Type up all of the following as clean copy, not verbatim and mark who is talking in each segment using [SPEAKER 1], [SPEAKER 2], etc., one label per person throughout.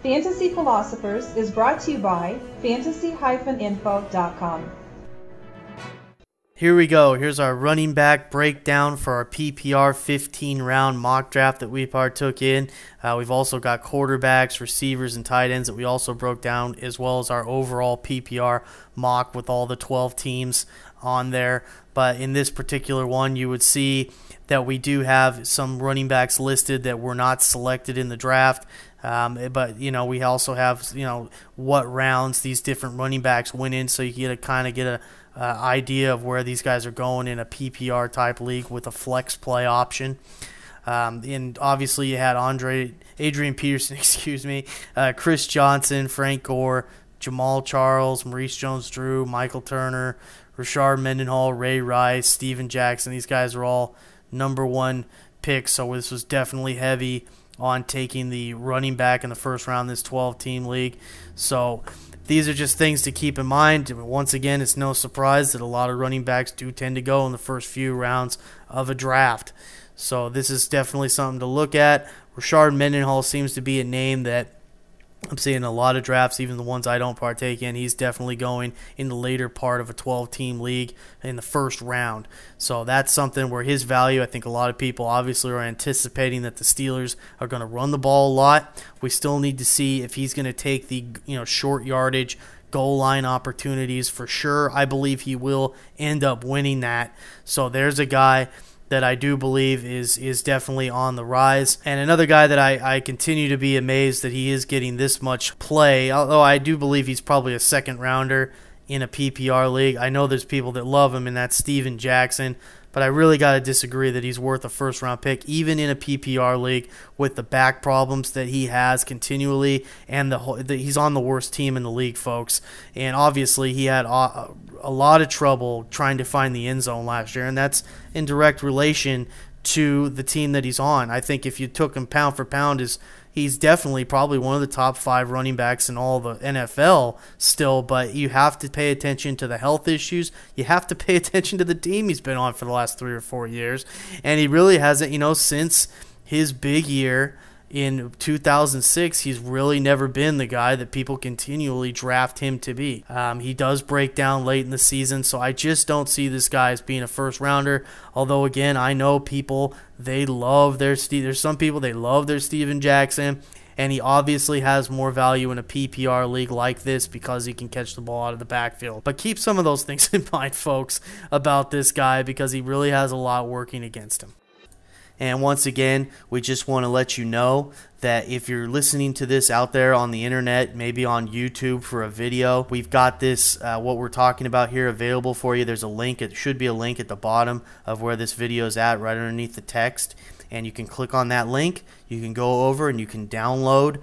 [SPEAKER 1] Fantasy Philosophers is brought to you by fantasy-info.com.
[SPEAKER 2] Here we go. Here's our running back breakdown for our PPR 15-round mock draft that we partook in. We've also got quarterbacks, receivers, and tight ends that we also broke down, as well as our overall PPR mock with all the 12 teams on there. But in this particular one, you would see that we do have some running backs listed that were not selected in the draft. But, we also have, what rounds these different running backs went in, so you get a idea of where these guys are going in a PPR type league with a flex play option. And obviously you had Adrian Peterson, Chris Johnson, Frank Gore, Jamal Charles, Maurice Jones-Drew, Michael Turner, Rashard Mendenhall, Ray Rice, Steven Jackson. These guys are all number one picks, so this was definitely heavy on taking the running back in the first round in this 12-team league. So these are just things to keep in mind. Once again, it's no surprise that a lot of running backs do tend to go in the first few rounds of a draft. So this is definitely something to look at. Rashard Mendenhall seems to be a name that I'm seeing a lot of drafts, even the ones I don't partake in. He's definitely going in the later part of a 12-team league in the first round. So that's something where his value, I think a lot of people obviously are anticipating that the Steelers are going to run the ball a lot. We still need to see if he's going to take the short yardage goal line opportunities for sure. I believe he will end up winning that. So there's a guy that I do believe is definitely on the rise. And another guy that I continue to be amazed that he is getting this much play, although I do believe he's probably a second rounder in a PPR league. I know there's people that love him, and that's Steven Jackson, but I really got to disagree that he's worth a first-round pick, even in a PPR league with the back problems that he has continually, and he's on the worst team in the league, folks. And obviously he had a lot of trouble trying to find the end zone last year, and that's in direct relation to the team that he's on. I think if you took him pound for pound, he's definitely probably one of the top 5 running backs in all the NFL still, but you have to pay attention to the health issues. You have to pay attention to the team he's been on for the last 3 or 4 years, and he really hasn't, since his big year in 2006, he's really never been the guy that people continually draft him to be. He does break down late in the season, so I just don't see this guy as being a first rounder. Although, again, I know people, there's some people, they love their Steven Jackson, and he obviously has more value in a PPR league like this because he can catch the ball out of the backfield. But keep some of those things in mind, folks, about this guy, because he really has a lot working against him. And once again, we just want to let you know that if you're listening to this out there on the internet, maybe on YouTube for a video, we've got this, what we're talking about here, available for you. There's a link. It should be a link at the bottom of where this video is at, right underneath the text. And you can click on that link. You can go over and you can download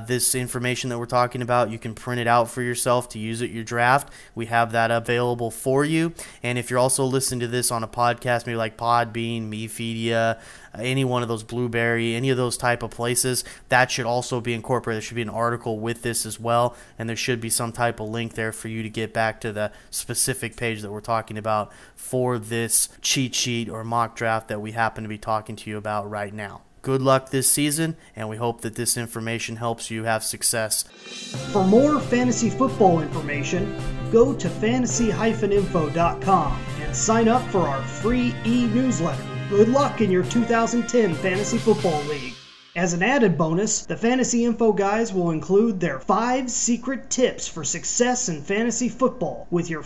[SPEAKER 2] this information that we're talking about. You can print it out for yourself to use at your draft. We have that available for you. And if you're also listening to this on a podcast, maybe like Podbean, Mepedia, any one of those, Blueberry, any of those type of places, that should also be incorporated. There should be an article with this as well, and there should be some type of link there for you to get back to the specific page that we're talking about for this cheat sheet or mock draft that we happen to be talking to you about right now. Good luck this season, and we hope that this information helps you have success.
[SPEAKER 3] For more fantasy football information, go to fantasy-info.com and sign up for our free e-newsletter. Good luck in your 2010 Fantasy Football League. As an added bonus, the Fantasy Info guys will include their 5 secret tips for success in fantasy football with your